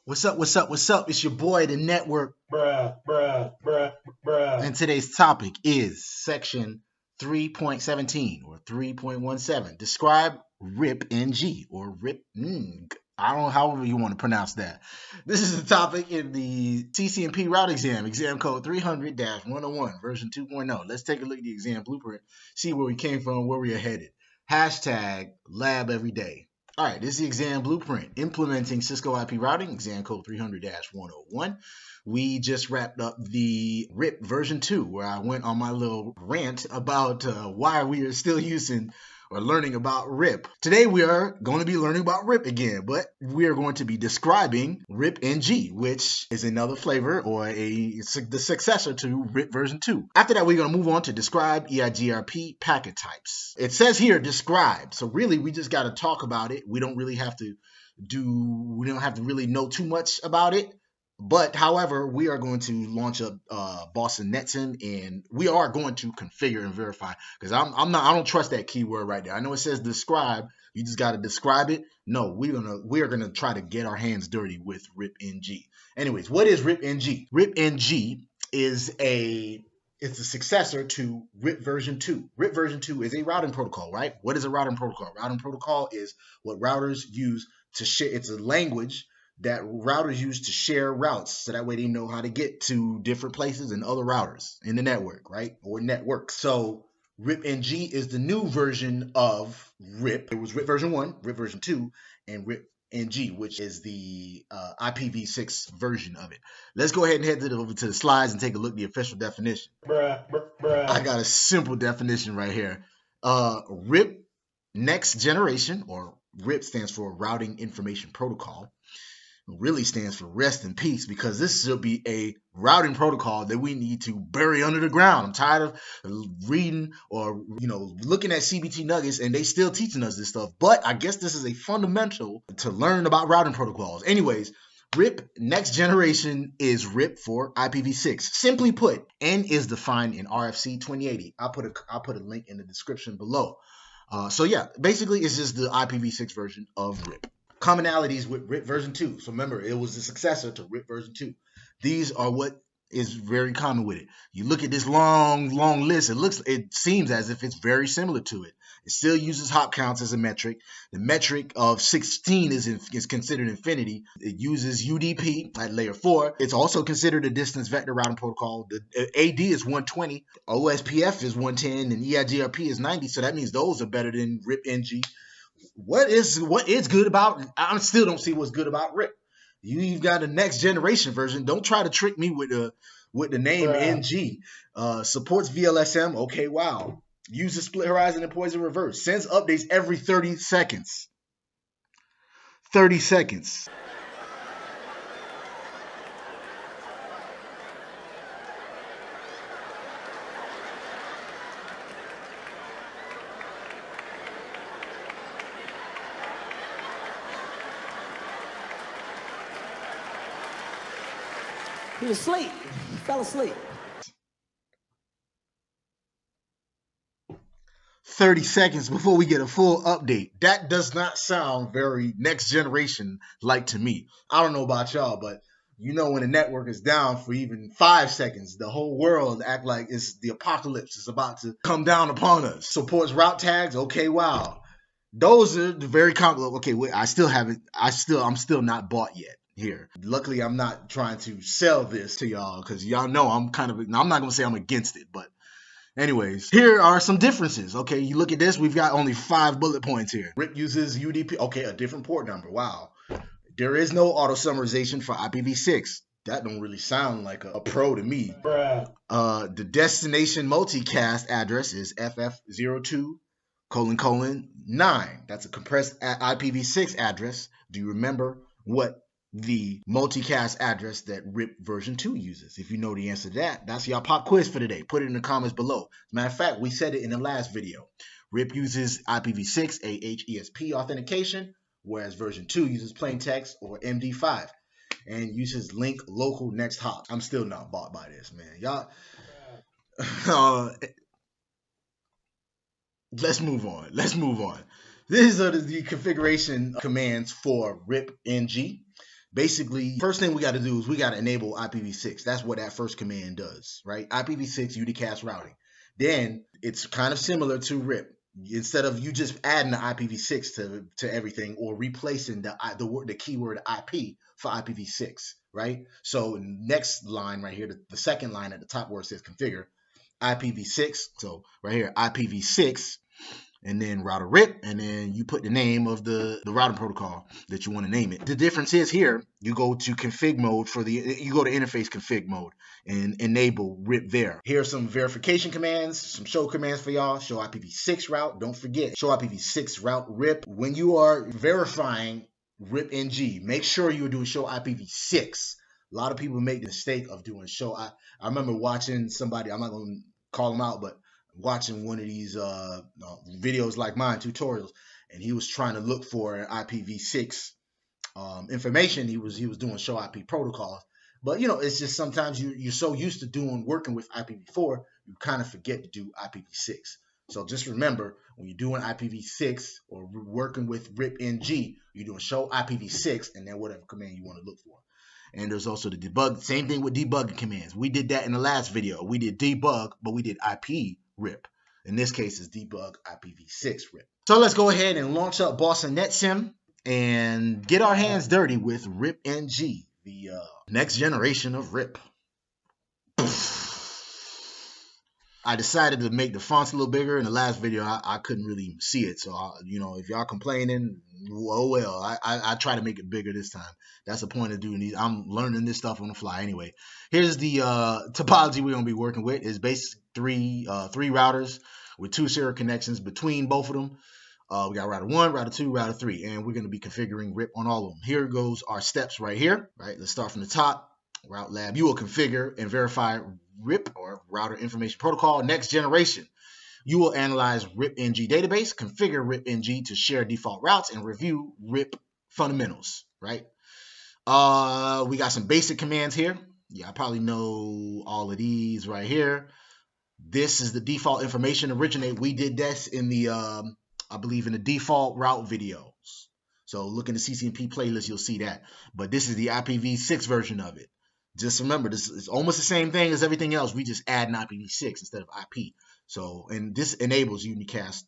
What's up? What's up? What's up? It's your boy, the network. And today's topic is section 3.17 or 3.17. Describe RIPng or RIPng. I don't know however you want to pronounce that. This is the topic in the CCNP route exam code 300-101, version 2.0. Let's take a look at the exam blueprint, see where we came from, where we are headed. Hashtag labeveryday. All right, this is the exam blueprint. Implementing Cisco IP routing, exam code 300-101. We just wrapped up the RIP version 2, where I went on my little rant about why we are still using or learning about RIP. Today we are going to be learning about RIP again, but we are going to be describing RIPng, which is another flavor or the successor to RIP version 2. After that, we're going to move on to describe EIGRP packet types. It says here describe, so really we just got to talk about it. We don't have to really know too much about it. But however, we are going to launch up Boston Netsim, and we are going to configure and verify, because I don't trust that keyword right there. I know it says describe, you just got to describe it. No, we are gonna try to get our hands dirty with RIPng. Anyways, what is RIPng? RIPng is it's a successor to RIP version 2. RIP version 2 is a routing protocol, right? What is a routing protocol? Routing protocol is what routers use to share. It's a language that routers use to share routes, so that way they know how to get to different places and other routers in the network, right? Or networks. So RIPng is the new version of RIP. It was RIP version 1, RIP version 2, and RIPng, which is the IPv6 version of it. Let's go ahead and head over to the slides and take a look at the official definition. I got a simple definition right here. RIP Next Generation, or RIP stands for Routing Information Protocol, really stands for rest in peace, because this should be a routing protocol that we need to bury under the ground. I'm tired of reading or looking at CBT nuggets and they still teaching us this stuff, but I guess this is a fundamental to learn about routing protocols. Anyways, RIP Next Generation is RIP for IPv6. Simply put, N is defined in RFC 2080. I'll put a link in the description below. So yeah, basically it's just the IPv6 version of RIP. Commonalities with RIP version 2. So remember, it was the successor to RIP version 2. These are what is very common with it. You look at this long list, it seems as if it's very similar to it. It still uses hop counts as a metric. The metric of 16 is considered infinity. It uses UDP at layer 4. It's also considered a distance vector routing protocol. The AD is 120, OSPF is 110, and EIGRP is 90. So that means those are better than RIPng. What is good about? I still don't see what's good about RIP. You've got a next generation version. Don't try to trick me with the name NG. Supports VLSM. Okay, wow. Uses split horizon and poison reverse. Sends updates every 30 seconds. 30 seconds. He was asleep. He fell asleep. 30 seconds before we get a full update. That does not sound very next generation like to me. I don't know about y'all, but when the network is down for even 5 seconds, the whole world act like it's the apocalypse is about to come down upon us. Supports route tags. Okay, wow. Those are the very common. Okay, wait, I'm still not bought yet here. Luckily, I'm not trying to sell this to y'all, because y'all know I'm not going to say I'm against it, but anyways, here are some differences. Okay, you look at this, we've got only 5 bullet points here. RIP uses UDP. Okay, a different port number. Wow. There is no auto-summarization for IPv6. That don't really sound like a pro to me. The destination multicast address is FF02::9. That's a compressed IPv6 address. Do you remember what the multicast address that RIP version 2 uses? If you know the answer to that, that's your pop quiz for today. Put it in the comments below. As a matter of fact, we said it in the last video. RIP uses IPv6 AH ESP authentication, whereas version 2 uses plaintext or MD5 and uses link local next hop. I'm still not bought by this, man. Y'all, let's move on. These are the configuration commands for RIPng. Basically, first thing we got to do is we got to enable IPv6. That's what that first command does, right? IPv6 unicast routing. Then it's kind of similar to RIP. Instead of you just adding the IPv6 to everything or replacing the keyword IP for IPv6, right? So next line right here, the second line at the top where it says configure IPv6. So right here, IPv6, and then router RIP, and then you put the name of the routing protocol that you want to name it. The difference is here, you go to config mode you go to interface config mode and enable RIP there. Here are some verification commands, some show commands for y'all. Show IPv6 route. Don't forget, show IPv6 route RIP. When you are verifying RIPng, make sure you're doing show IPv6. A lot of people make the mistake of doing show. I remember watching somebody, I'm not going to call them out, but watching one of these videos like mine, tutorials, and he was trying to look for IPv6 information. He was doing show IP protocols, but you know, it's just sometimes you're so used to working with IPv4, you kind of forget to do IPv6. So just remember, when you're doing IPv6 or working with RIPng, you're doing show IPv6 and then whatever command you want to look for. And there's also the debug. Same thing with debugging commands. We did that in the last video. We did debug, but we did IP RIP. In this case, it's debug IPv6 RIP. So let's go ahead and launch up Boston NetSim and get our hands dirty with RIPng, the next generation of RIP. I decided to make the fonts a little bigger. In the last video, I couldn't really see it. So, you know, if y'all complaining, oh well. I try to make it bigger this time. That's the point of doing these. I'm learning this stuff on the fly anyway. Here's the topology we're going to be working with. Is basically three routers with 2 serial connections between both of them. We got router 1, router 2, router 3, and we're going to be configuring RIP on all of them. Here goes our steps right here. Right, let's start from the top. Route lab, you will configure and verify RIP or router information protocol next generation. You will analyze RIPng database, configure RIPng to share default routes, and review RIP fundamentals. Right. We got some basic commands here. Yeah, I probably know all of these right here. This is the default information originate. We did this in the I believe in the default route videos. So look in the CCNP playlist, you'll see that. But this is the IPv6 version of it. Just remember, this is almost the same thing as everything else. We just add an IPv6 instead of IP. So, and this enables unicast,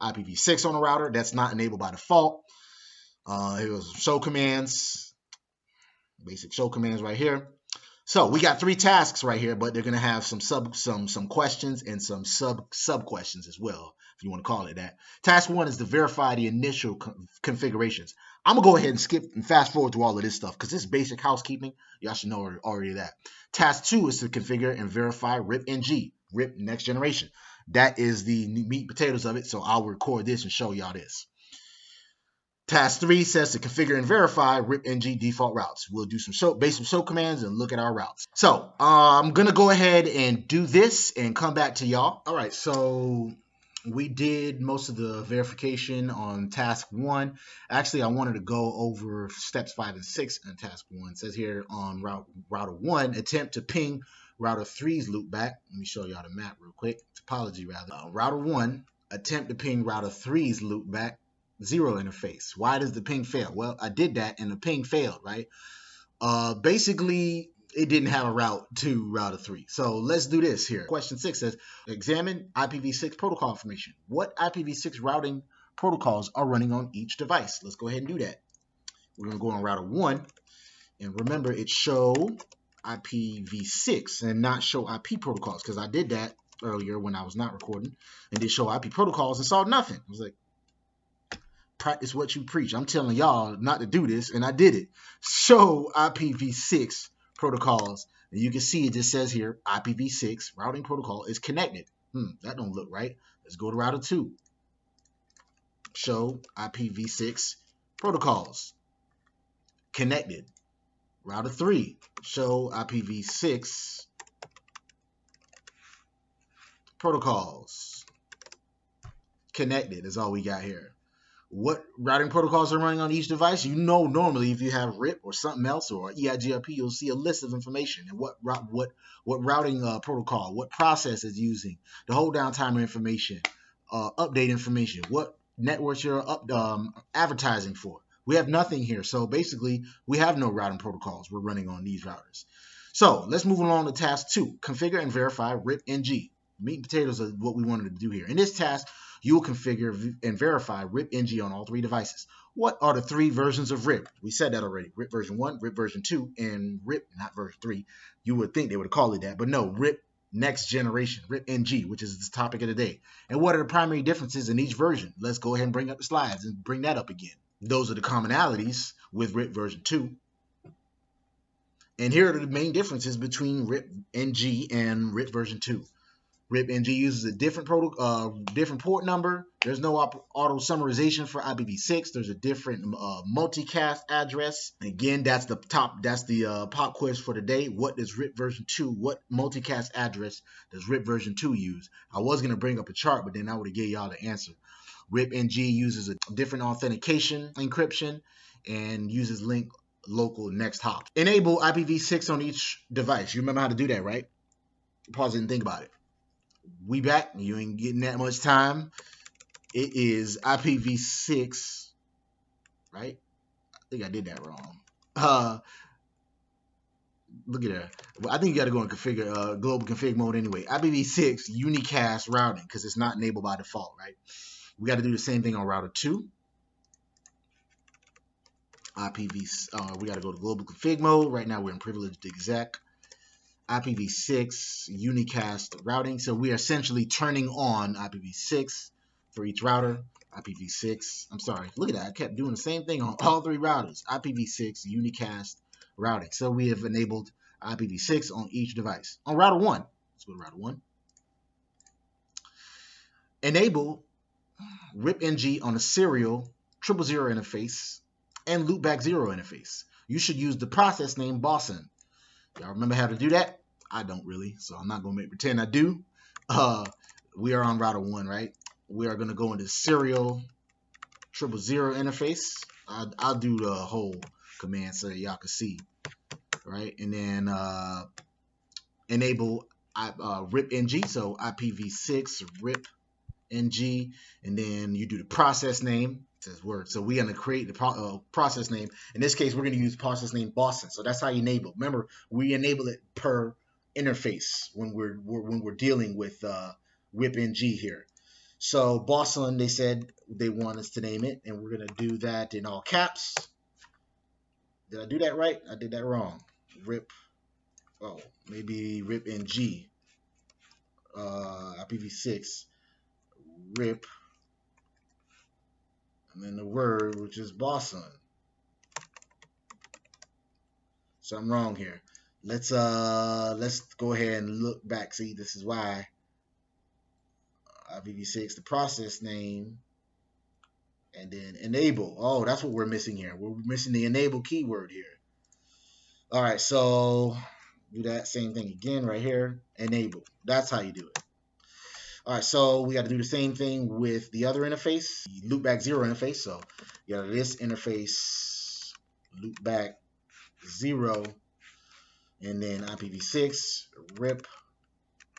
IPv6 on a router. That's not enabled by default. Here's show commands, basic show commands right here. So we got 3 tasks right here, but they're gonna have some questions and some sub questions as well, if you want to call it that. Task 1 is to verify the initial configurations. I'm gonna go ahead and skip and fast forward through all of this stuff because this is basic housekeeping. Y'all should know already that. Task 2 is to configure and verify RIPng, RIP next generation. That is the meat and potatoes of it. So I'll record this and show y'all this. Task 3 says to configure and verify RIPng default routes. We'll do some basic show commands and look at our routes. So I'm going to go ahead and do this and come back to y'all. All right, so we did most of the verification on task 1. Actually, I wanted to go over steps 5 and 6 in task 1. It says here on router 1, attempt to ping router 3's loopback. Let me show y'all the map real quick. Topology rather. Router 1, attempt to ping router 3's loopback. 0 interface. Why does the ping fail? Well, I did that and the ping failed, right? Basically, it didn't have a route to router 3. So let's do this here. Question 6 says, examine IPv6 protocol information. What IPv6 routing protocols are running on each device? Let's go ahead and do that. We're going to go on router 1. And remember, it's show IPv6 and not show IP protocols, because I did that earlier when I was not recording and did show IP protocols and saw nothing. I was like, practice what you preach. I'm telling y'all not to do this, and I did it. Show IPv6 protocols, and you can see it just says here IPv6 routing protocol is connected. That don't look right. Let's go to router 2. Show IPv6 protocols connected. Router 3. Show IPv6 protocols connected is all we got here. What routing protocols are running on each device? You know, normally if you have RIP or something else or EIGRP, you'll see a list of information and what routing protocol, what process is using, the hold down timer information, update information, what networks you're advertising for, We have nothing here. So basically, we have no routing protocols we're running on these routers. So let's move along to task 2. Configure and verify RIPng. Meat and potatoes are what we wanted to do here. In this task, you will configure and verify RIPng on all 3 devices. What are the 3 versions of RIP? We said that already. RIP version 1, RIP version 2, and RIP, not version 3. You would think they would call it that, but no, RIP Next Generation, RIPng, which is the topic of the day. And what are the primary differences in each version? Let's go ahead and bring up the slides and bring that up again. Those are the commonalities with RIP version 2. And here are the main differences between RIPng and RIP version 2. RIPng uses a different port number. There's no auto-summarization for IPv6. There's a different multicast address. Again, that's the pop quiz for today. What does RIP version 2? What multicast address does RIP version 2 use? I was going to bring up a chart, but then I would have gave y'all the answer. RIPng uses a different authentication encryption and uses link local next hop. Enable IPv6 on each device. You remember how to do that, right? Pause it and think about it. We back. You ain't getting that much time. It is IPv6, right? I think I did that wrong. Look at that. Well, I think you got to go and configure global config mode anyway. IPv6 unicast routing because it's not enabled by default, right? We got to do the same thing on router 2. We got to go to global config mode. Right now we're in privileged exec. IPv6 unicast routing. So we are essentially turning on IPv6 for each router. IPv6, I'm sorry, look at that. I kept doing the same thing on all 3 routers. IPv6 unicast routing. So we have enabled IPv6 on each device. On router 1, let's go to router 1. Enable RIPng on a serial 000 interface and loopback 0 interface. You should use the process name Boston. Y'all remember how to do that? I don't really, so I'm not going to pretend I do. We are on router 1, right? We are going to go into serial 000 interface. I'll do the whole command so that y'all can see, right? And then enable RIPng, so IPv6 RIPng, and then you do the process name. Says word. So we're going to create the process name. In this case, we're going to use process name Boston. So that's how you enable. Remember, we enable it per interface when we're dealing with RIPng here. So Boston, they said they want us to name it, and we're going to do that in all caps. Did I do that right? I did that wrong. Maybe RIPng, IPv6, RIP. And then the word, which is Boston. So I'm wrong here. Let's go ahead and look back. See, this is why IPv6, the process name, and then enable. Oh, that's what we're missing here. We're missing the enable keyword here. All right, so do that same thing again right here. Enable. That's how you do it. All right, so we got to do the same thing with the other interface, the loopback 0 interface. So you got this interface, loopback 0, and then IPv6, RIP,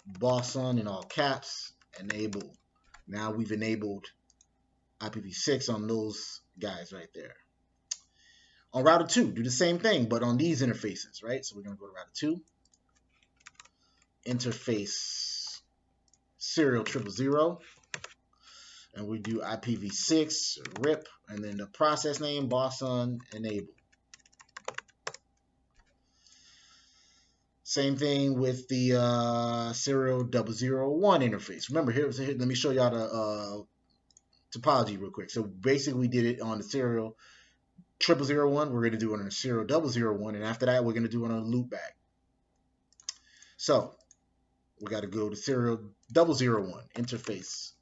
Boston in all caps, enable. Now we've enabled IPv6 on those guys right there. On router 2, do the same thing, but on these interfaces, right? So we're going to go to router 2, interface serial 000, and we do IPv6 RIP, and then the process name Boston enable. Same thing with the serial 001 interface. Remember, here, let me show y'all the topology real quick. So basically, we did it on the serial 001. We're going to do it on the serial 001, and after that, we're going to do it on a loopback. So we got to go to serial 001 interface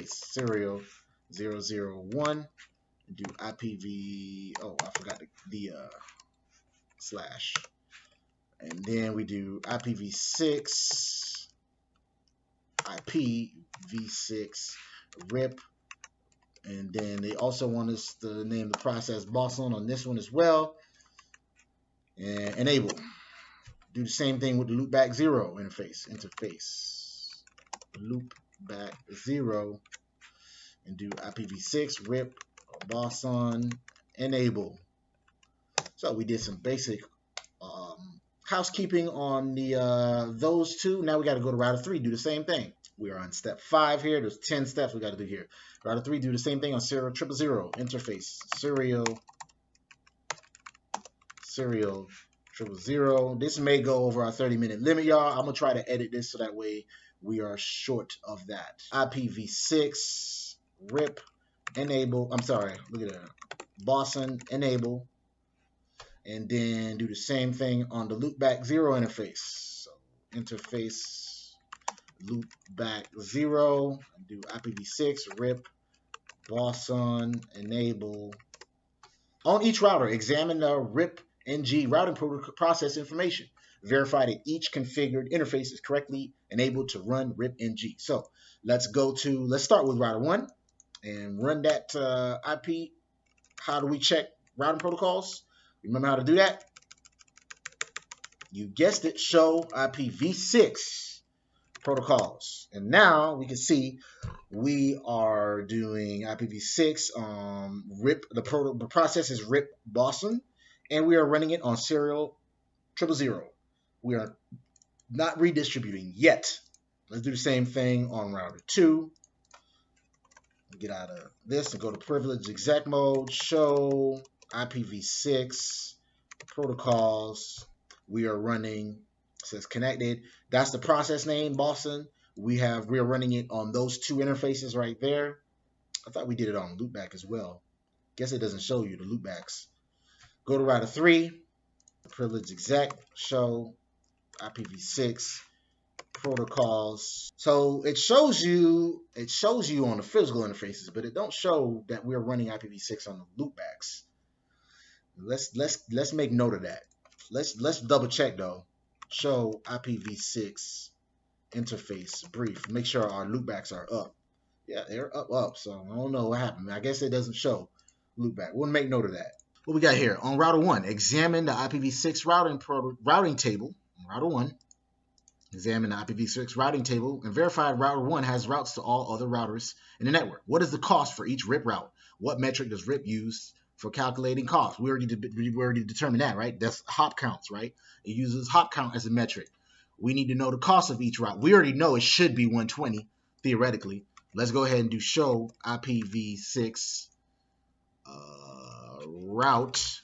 serial 001 and do IPv. Oh, I forgot the slash, and then we do IPv6 RIP, and then they also want us to name the process Boston on this one as well, and enable. Do the same thing with the loopback 0 interface loopback 0, and do IPv6 RIP boson enable. So we did some basic housekeeping on the those two. Now we got to go to router 3, do the same thing. We are on step 5 here. There's 10 steps we got to do here. Router 3, do the same thing on serial 000 interface. Serial 000. This may go over our 30-minute limit, y'all. I'm gonna try to edit this so that way we are short of that. IPv6 RIP enable. I'm sorry, look at that. Boson enable. And then do the same thing on the loopback 0 interface. So interface loopback 0. Do IPv6 RIP boson enable. On each router, examine the RIPng routing process information. Verify that each configured interface is correctly enabled to run RIPng. So let's start with router 1 and run that IP. How do we check routing protocols? Remember how to do that? You guessed it, show IPv6 protocols. And now we can see we are doing IPv6 RIP. The process is RIP boson, and we are running it on serial 000. We are not redistributing yet. Let's do the same thing on router 2. Get out of this and go to privileged exec mode. Show IPv6 protocols. We are running, says connected. That's the process name, boson. We are running it on those 2 interfaces right there. I thought we did it on loopback as well. Guess it doesn't show you the loopbacks. Go to router 3, privileged exec, show IPv6 protocols. So it shows you on the physical interfaces, but it don't show that we're running IPv6 on the loopbacks. Let's make note of that. Let's double check though. Show IPv6 interface brief. Make sure our loopbacks are up. Yeah, they're up. So I don't know what happened. I guess it doesn't show loopback. We'll make note of that. What we got here on router 1? Examine the IPv6 routing table. Router 1. Examine the IPv6 routing table and verify router 1 has routes to all other routers in the network. What is the cost for each RIP route? What metric does RIP use for calculating cost? We already determined that, right? That's hop counts, right? It uses hop count as a metric. We need to know the cost of each route. We already know it should be 120, theoretically. Let's go ahead and do show IPv6 route.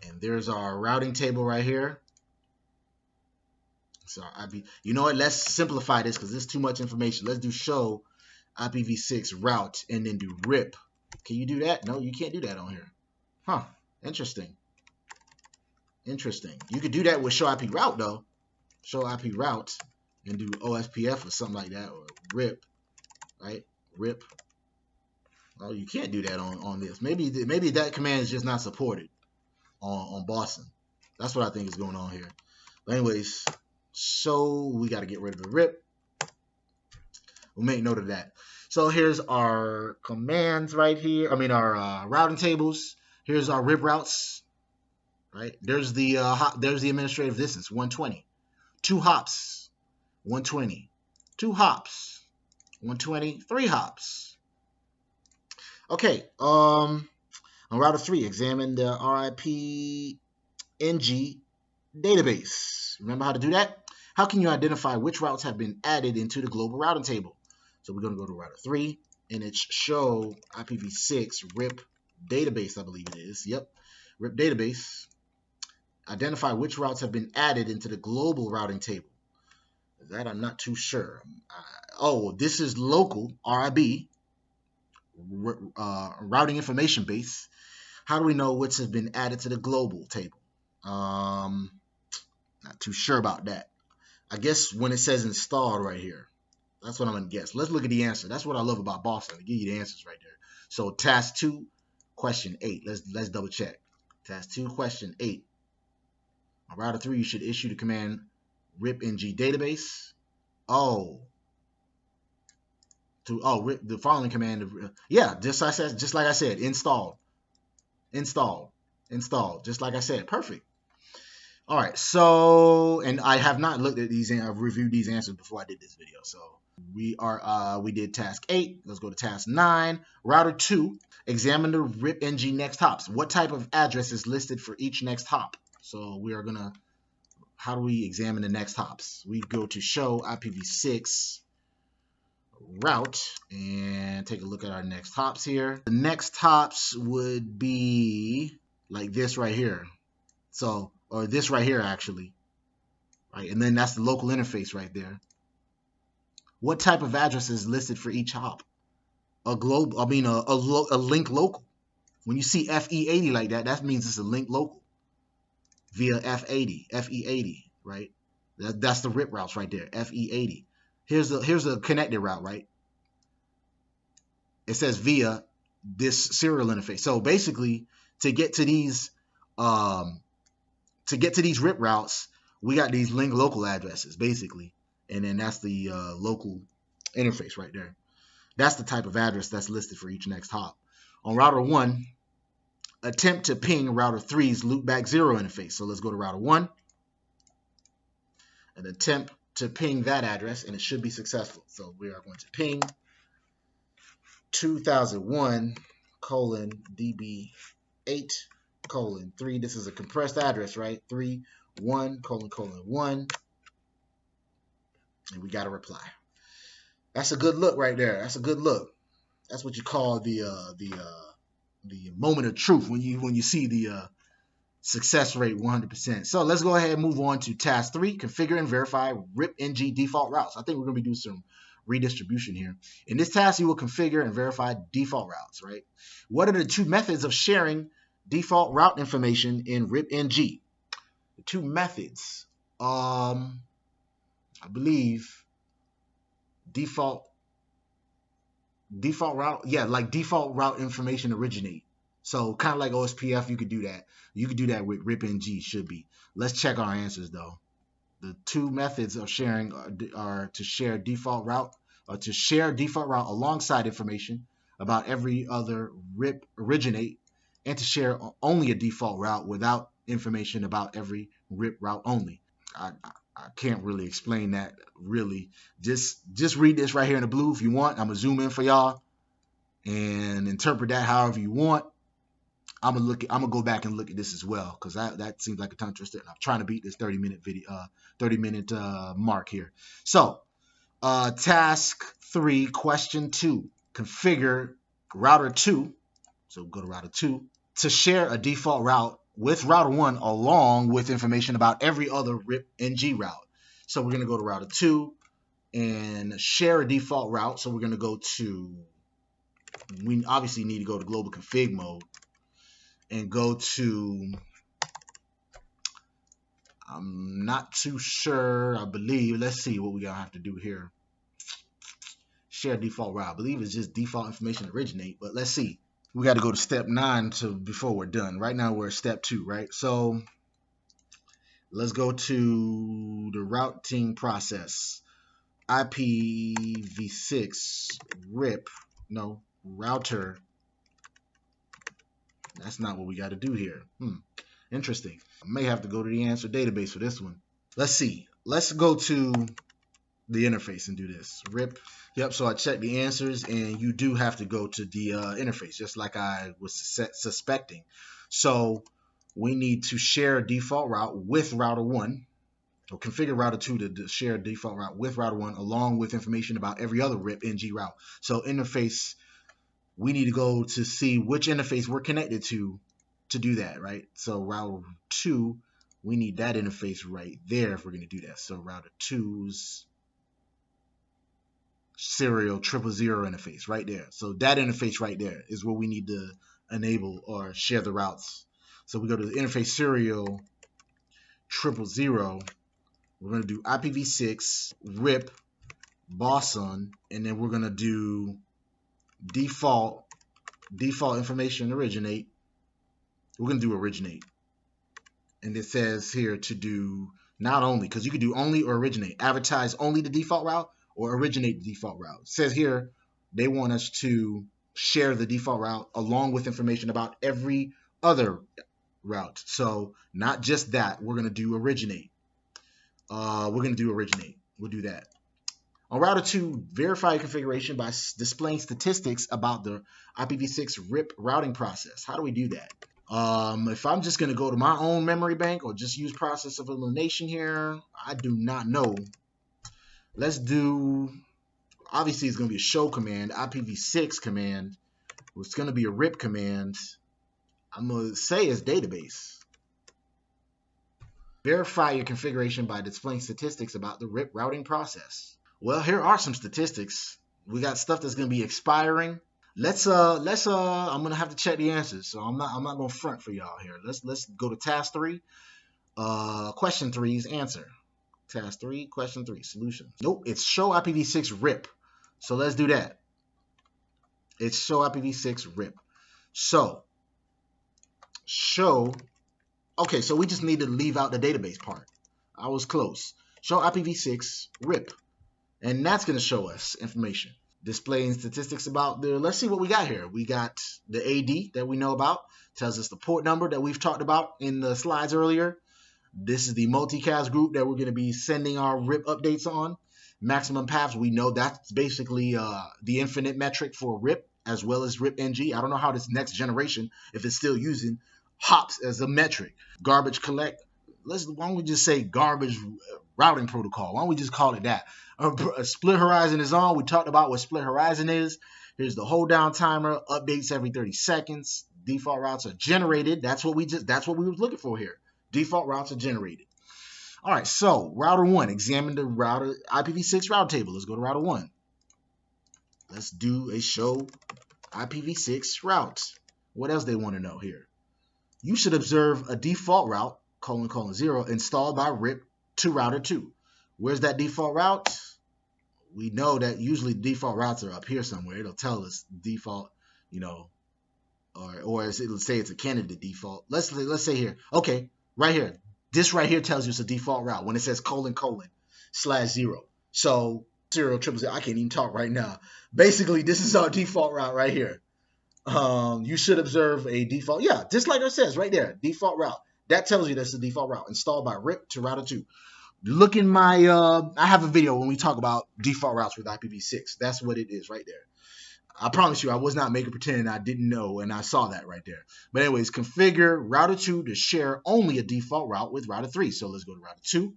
And there's our routing table right here. So you know what? Let's simplify this because there's too much information. Let's do show IPv6 route and then do RIP. Can you do that? No, you can't do that on here. Huh? Interesting. Interesting. You could do that with show IP route though. Show IP route and do OSPF or something like that, or RIP, right? RIP. Oh, you can't do that on this. Maybe that command is just not supported on boson. That's what I think is going on here. But anyways. So we got to get rid of the RIP. We'll make note of that. So here's our commands right here. I mean our routing tables. Here's our RIP routes. Right. There's the administrative distance 120. 2 hops 120. 2 hops 120. 3 hops. Okay. On router 3, examine the RIPng database. Remember how to do that? How can you identify which routes have been added into the global routing table? So we're going to go to router 3, and it's show IPv6 RIP database, I believe it is. Yep, RIP database. Identify which routes have been added into the global routing table. That I'm not too sure. Oh, this is local RIB, routing information base. How do we know which has been added to the global table? Not too sure about that. I guess when it says installed right here, that's what I'm going to guess. Let's look at the answer. That's what I love about boson. They give you the answers right there. So task 2, question 8. Let's double check. Task 2, question 8. On router 3, you should issue the command RIPng database. The following command. Yeah, just like I said, install, just like I said. Perfect. All right, so, and I have not looked at these, I've reviewed these answers before I did this video, so We did task 8. Let's go to task 9. Router 2. Examine the RIPng Next hops. What type of address is listed for each next hop? So we are gonna. How do we examine the next hops? We go to show IPv6 route and take a look at our next hops here. The next hops would be like this right here. So, or this right here actually. Right, and then that's the local interface right there. What type of address is listed for each hop? A global, I mean a link local. When you see FE80 like that, that means it's a link local via FE80, right? That's the RIP routes right there, FE80. Here's a connected route, right? It says via this serial interface. So basically, to get to these RIP routes, we got these link local addresses basically, and then that's the local interface right there. That's the type of address that's listed for each next hop. On router 1, attempt to ping router 3's loopback 0 interface. So let's go to router 1 and attempt to ping that address, and it should be successful. So we are going to ping 2001:db8:3. This is a compressed address, right? 3:1::1, and we got a reply. That's a good look right there. That's a good look. That's what you call the moment of truth when you see the success rate 100%. So let's go ahead and move on to task 3, configure and verify RIPng default routes. I think we're going to be doing some redistribution here. In this task, you will configure and verify default routes, right? What are the 2 methods of sharing default route information in RIPng? The 2 methods, I believe default route, yeah, like default route information originate. So kind of like OSPF, you could do that. You could do that with RIPng, should be. Let's check our answers though. The 2 methods of sharing are to share default route, or to share default route alongside information about every other RIP originate, and to share only a default route without information about every RIP route only. I can't really explain that really. Just read this right here in the blue if you want. I'm gonna zoom in for y'all and interpret that however you want. I'm gonna go back and look at this as well, because that seems like a tongue twister. I'm trying to beat this 30-minute video, 30-minute mark here. So, task 3, question 2, configure router 2. So go to router 2 to share a default route with router 1 along with information about every other RIPng route. So we're gonna go to router 2 and share a default route. So we're gonna go to, we obviously need to go to global config mode and go to, I'm not too sure, I believe, let's see what we gonna have to do here. Share default route, I believe it's just default information originate, but let's see. We got to go to step 9 before we're done. Right now we're at step 2, right? So let's go to the routing process. IPv6 router. That's not what we got to do here. Interesting. I may have to go to the answer database for this one. Let's see. Let's go to the interface and do this. RIP. Yep, so I checked the answers, and you do have to go to the interface, just like I was suspecting. So we need to share a default route with router 1, or configure router 2 to share a default route with router 1, along with information about every other RIPng route. So interface, we need to go to see which interface we're connected to do that, right? So router 2, we need that interface right there if we're going to do that. So router 2's serial 000 interface right there. So that interface right there is where we need to enable or share the routes. So we go to the interface serial 000. We're going to do IPv6 RIP boson, and then we're going to do default information originate. We're going to do originate, and it says here to do not only, because you could do only or originate, advertise only the default route or originate the default route. It says here they want us to share the default route along with information about every other route. So not just that, we're going to do originate. We'll do that. On router 2, verify your configuration by displaying statistics about the IPv6 RIP routing process. How do we do that? If I'm just going to go to my own memory bank or just use process of elimination here, I do not know. Let's do, obviously it's going to be a show command, IPv6 command. It's going to be a RIP command. I'm going to say it's database. Verify your configuration by displaying statistics about the RIP routing process. Well, here are some statistics. We got stuff that's going to be expiring. I'm going to have to check the answers, so I'm not going to front for y'all here. Let's go to task 3. Question 3's answer. Task 3, question 3, solution. Nope, it's show IPv6 RIP. So let's do that. It's show IPv6 RIP. So show, okay, so we just need to leave out the database part. I was close. Show IPv6 RIP. And that's going to show us information. Displaying statistics about the, let's see what we got here. We got the AD that we know about. Tells us the port number that we've talked about in the slides earlier. This is the multicast group that we're going to be sending our RIP updates on. Maximum paths, we know that's basically the infinite metric for RIP as well as RIPng. I don't know how this next generation, if it's still using hops as a metric. Garbage collect. Why don't we just say garbage routing protocol? Why don't we just call it that? Split horizon is on. We talked about what split horizon is. Here's the hold down timer. Updates every 30 seconds. Default routes are generated. That's what we were looking for here. Default routes are generated. All right, so router 1, examine the router IPv6 route table. Let's go to router 1. Let's do a show IPv6 routes. What else they want to know here? You should observe a default route, : 0, installed by RIP to router 2. Where's that default route? We know that usually default routes are up here somewhere. It'll tell us default, or it'll say it's a candidate default. Let's say here. Okay, right here. This right here tells you it's a default route when it says : /0. So 0 0 I can't even talk right now. Basically, this is our default route right here. You should observe a default. Yeah, just like it says right there, default route. That tells you that's the default route installed by RIP to router 2. Look in my, I have a video when we talk about default routes with IPv6. That's what it is right there. I promise you, I was not making pretend I didn't know, and I saw that right there. But anyways, configure router 2 to share only a default route with router 3. So let's go to router 2.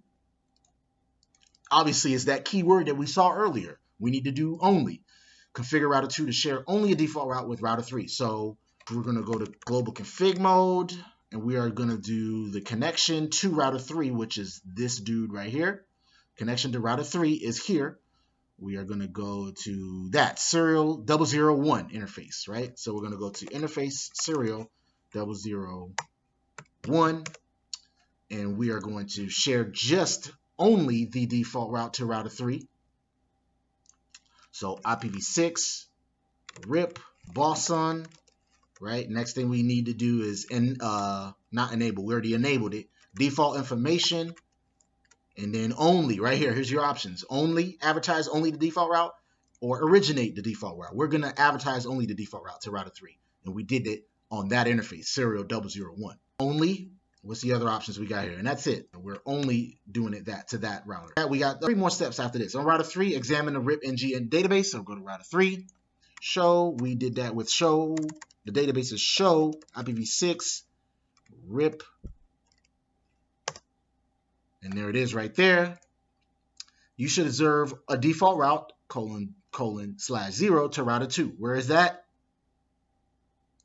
Obviously, it's that keyword that we saw earlier. We need to do only. Configure router 2 to share only a default route with router 3. So we're going to go to global config mode, and we are going to do the connection to router 3, which is this dude right here. Connection to router 3 is here. We are going to go to that serial 001 interface, right? So we're going to go to interface serial 001, and we are going to share just only the default route to router 3. So IPv6 RIP boson, right? Next thing we need to do is not enable. We already enabled it. Default information. And then only, right here, here's your options. Only, advertise only the default route, or originate the default route. We're going to advertise only the default route to router 3. And we did it on that interface, serial 001. Only, what's the other options we got here? And that's it. We're only doing it to that router. We got 3 more steps after this. On router 3, examine the RIPng database. So go to router 3. Show, we did that with show. The database is show IPv6 RIP. And there it is right there. You should observe a default route, : /0 to router 2. Where is that?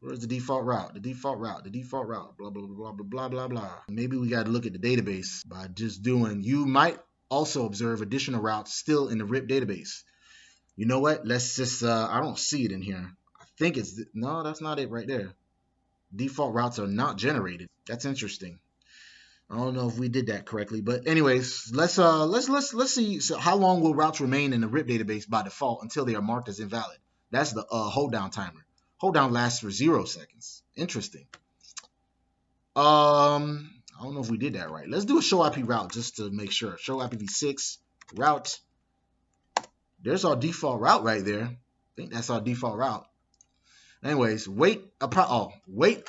Where's the default route? The default route, blah, blah, blah, blah, blah, blah, blah. Maybe we got to look at the database by just doing, you might also observe additional routes still in the RIP database. You know what? Let's just, I don't see it in here. I think it's, no, that's not it right there. Default routes are not generated. That's interesting. I don't know if we did that correctly, but anyways, let's see. So how long will routes remain in the RIP database by default until they are marked as invalid? That's the hold down timer. Hold down lasts for 0 seconds. Interesting. I don't know if we did that right. Let's do a show IP route just to make sure. Show IPv6 route. There's our default route right there. I think that's our default route. Anyways, wait. Wait.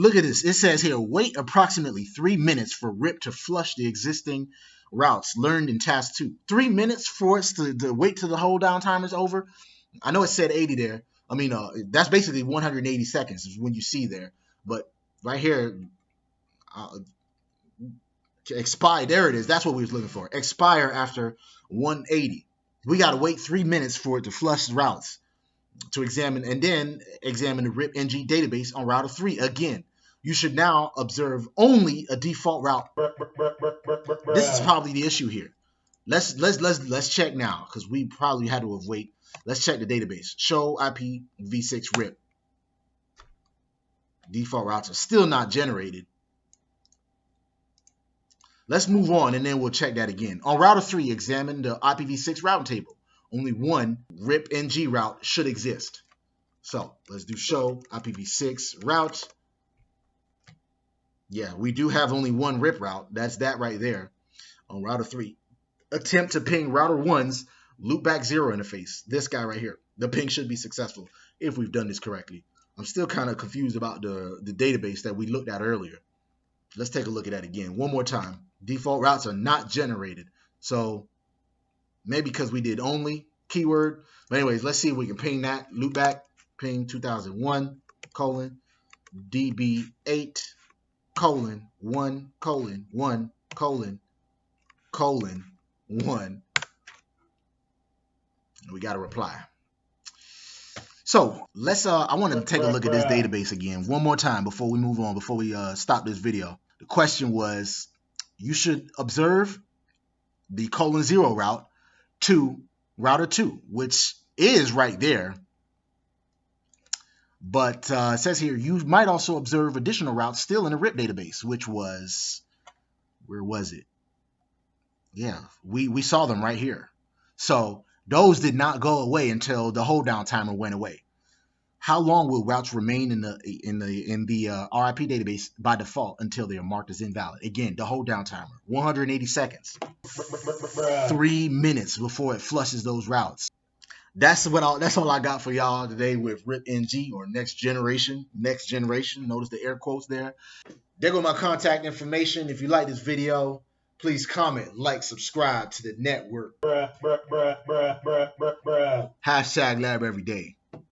look at this. It says here, wait approximately 3 minutes for RIP to flush the existing routes learned in task 2. 3 minutes for us to wait till the hold down timer is over. I know it said 80 there. I mean, that's basically 180 seconds is when you see there. But right here, expire. There it is. That's what we was looking for. Expire after 180. We got to wait 3 minutes for it to flush the routes to examine, and then examine the RIPng database on router 3 again. You should now observe only a default route. This is probably the issue here. Let's check now, because we probably had to have wait. Let's check the database. Show IPv6 RIP. Default routes are still not generated. Let's move on, and then we'll check that again. On router 3, examine the IPv6 routing table. Only one RIPng route should exist. So let's do show IPv6 route. Yeah, we do have only one RIP route. That's that right there on router 3. Attempt to ping router 1's loopback 0 interface. This guy right here. The ping should be successful if we've done this correctly. I'm still kind of confused about the database that we looked at earlier. Let's take a look at that again. One more time. Default routes are not generated. So maybe because we did only keyword. But anyways, let's see if we can ping that. Loopback, ping 2001, DB8, 1, 1, we got a reply. So let's I want to take a look at this database again one more time before we move on, before we stop this video. The question was, you should observe the :0 route to router 2, which is right there. But it says here, you might also observe additional routes still in the RIP database, which was, where was it? Yeah, we saw them right here. So those did not go away until the hold down timer went away. How long will routes remain in the RIP database by default until they are marked as invalid? Again, the hold down timer, 180 seconds, 3 minutes before it flushes those routes. That's all I got for y'all today with RIPng, or next generation. Next generation. Notice the air quotes there. There go my contact information. If you like this video, please comment, like, subscribe to the network. # LabEveryday.